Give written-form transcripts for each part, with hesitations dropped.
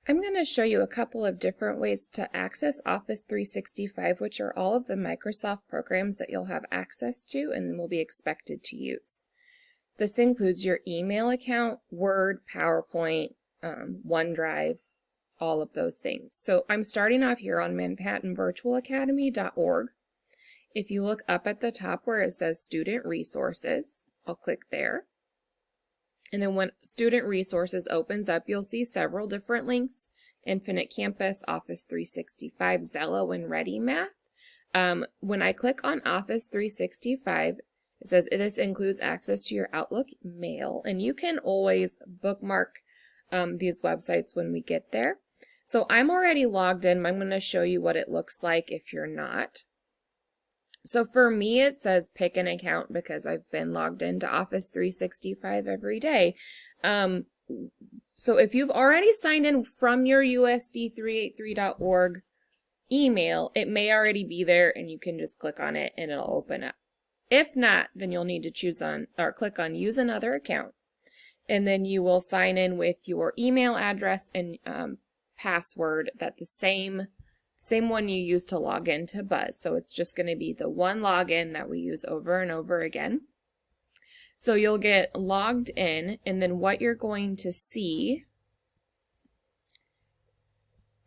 I'm going to show you a couple of different ways to access Office 365, which are all of the Microsoft programs that you'll have access to and will be expected to use. This includes your email account, Word, PowerPoint, OneDrive, all of those things. So I'm starting off here on ManhattanVirtualAcademy.org. If you look up at the top where it says Student Resources, I'll click there. And then when Student Resources opens up, you'll see several different links: Infinite Campus, Office 365, Xello, and ReadyMath. When I click on Office 365, it says this includes access to your Outlook mail, and you can always bookmark these websites when we get there. So I'm already logged in, but I'm going to show you what it looks like if you're not. So for me, it says pick an account because I've been logged into Office 365 every day. So if you've already signed in from your USD383.org email, it may already be there and you can just click on it and it'll open up. If not, then you'll need to choose on or click on Use Another Account. And then you will sign in with your email address and password, that the same one you use to log into Buzz. So it's just going to be the one login that we use over and over again. So you'll get logged in, and then what you're going to see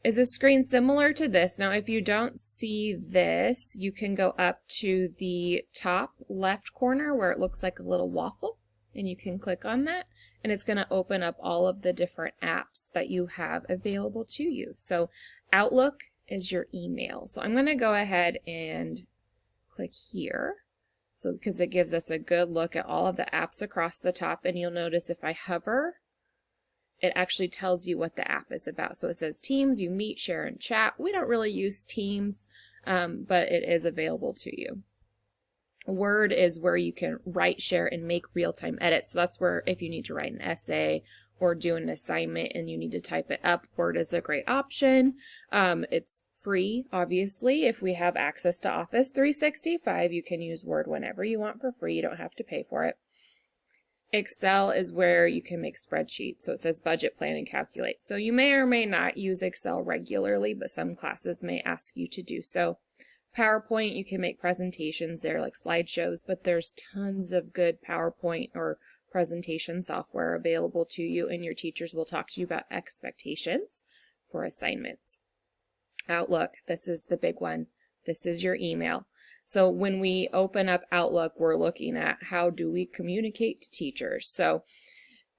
is a screen similar to this. Now, if you don't see this, you can go up to the top left corner where it looks like a little waffle, and you can click on that, and it's going to open up all of the different apps that you have available to you. So Outlook is your email. So I'm going to go ahead and click here, so because it gives us a good look at all of the apps across the top, and you'll notice if I hover, it actually tells you what the app is about. So it says Teams, you meet, share, and chat. We don't really use Teams, but it is available to you. Word is where you can write, share, and make real-time edits. So that's where if you need to write an essay or do an assignment and you need to type it up, Word is a great option. It's free, obviously. If we have access to Office 365, you can use Word whenever you want for free. You don't have to pay for it. Excel is where you can make spreadsheets. So it says budget, plan, and calculate. So you may or may not use Excel regularly, but some classes may ask you to do so. PowerPoint, you can make presentations there like slideshows, but there's tons of good PowerPoint or presentation software available to you, and your teachers will talk to you about expectations for assignments. Outlook, this is the big one. This is your email. So when we open up Outlook, we're looking at how do we communicate to teachers. So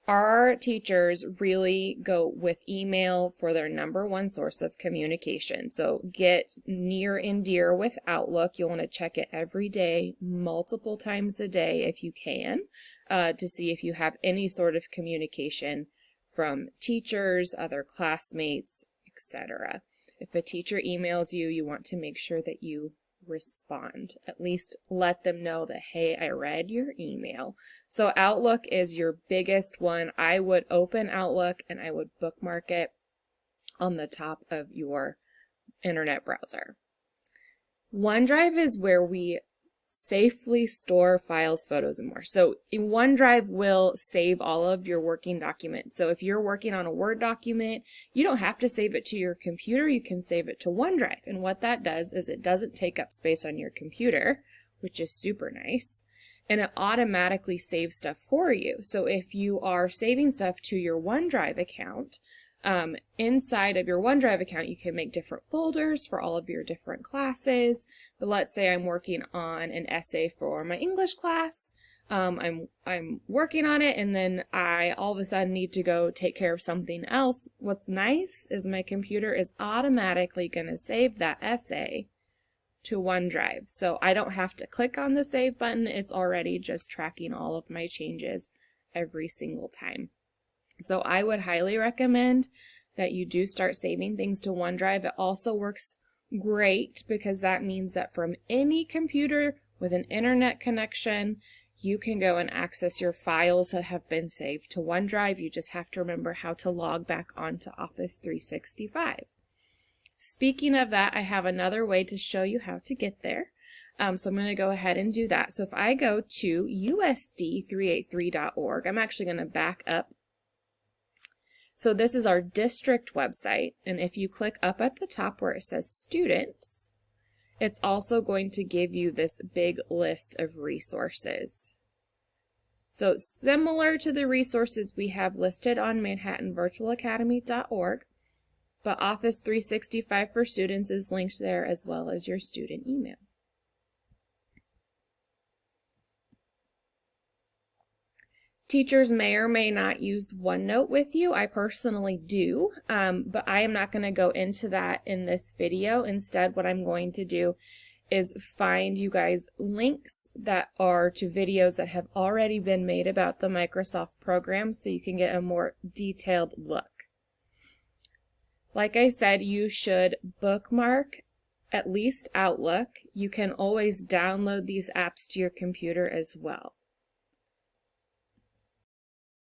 our teachers really go with email for their #1 source of communication. So get near and dear with Outlook. You'll want to check it every day, multiple times a day if you can, to see if you have any sort of communication from teachers, other classmates, etc. If a teacher emails you, you want to make sure that you respond. At least let them know that, hey, I read your email. So Outlook is your biggest one. I would open Outlook and I would bookmark it on the top of your internet browser. OneDrive is where we safely store files, photos, and more. So OneDrive will save all of your working documents. So if you're working on a Word document, you don't have to save it to your computer. You can save it to OneDrive. And what that does is it doesn't take up space on your computer, which is super nice. And it automatically saves stuff for you. So if you are saving stuff to your OneDrive account, inside of your OneDrive account, you can make different folders for all of your different classes. But let's say I'm working on an essay for my English class. I'm working on it, and then I all of a sudden need to go take care of something else. What's nice is my computer is automatically going to save that essay to OneDrive. So I don't have to click on the save button. It's already just tracking all of my changes every single time. So I would highly recommend that you do start saving things to OneDrive. It also works great because that means that from any computer with an internet connection, you can go and access your files that have been saved to OneDrive. You just have to remember how to log back onto Office 365. Speaking of that, I have another way to show you how to get there. So I'm going to go ahead and do that. So if I go to USD383.org, I'm actually going to back up. So this is our district website, and if you click up at the top where it says students, it's also going to give you this big list of resources. So similar to the resources we have listed on manhattanvirtualacademy.org, but Office 365 for Students is linked there as well as your student email. Teachers may or may not use OneNote with you. I personally do, but I am not going to go into that in this video. Instead, what I'm going to do is find you guys links that are to videos that have already been made about the Microsoft program so you can get a more detailed look. Like I said, you should bookmark at least Outlook. You can always download these apps to your computer as well.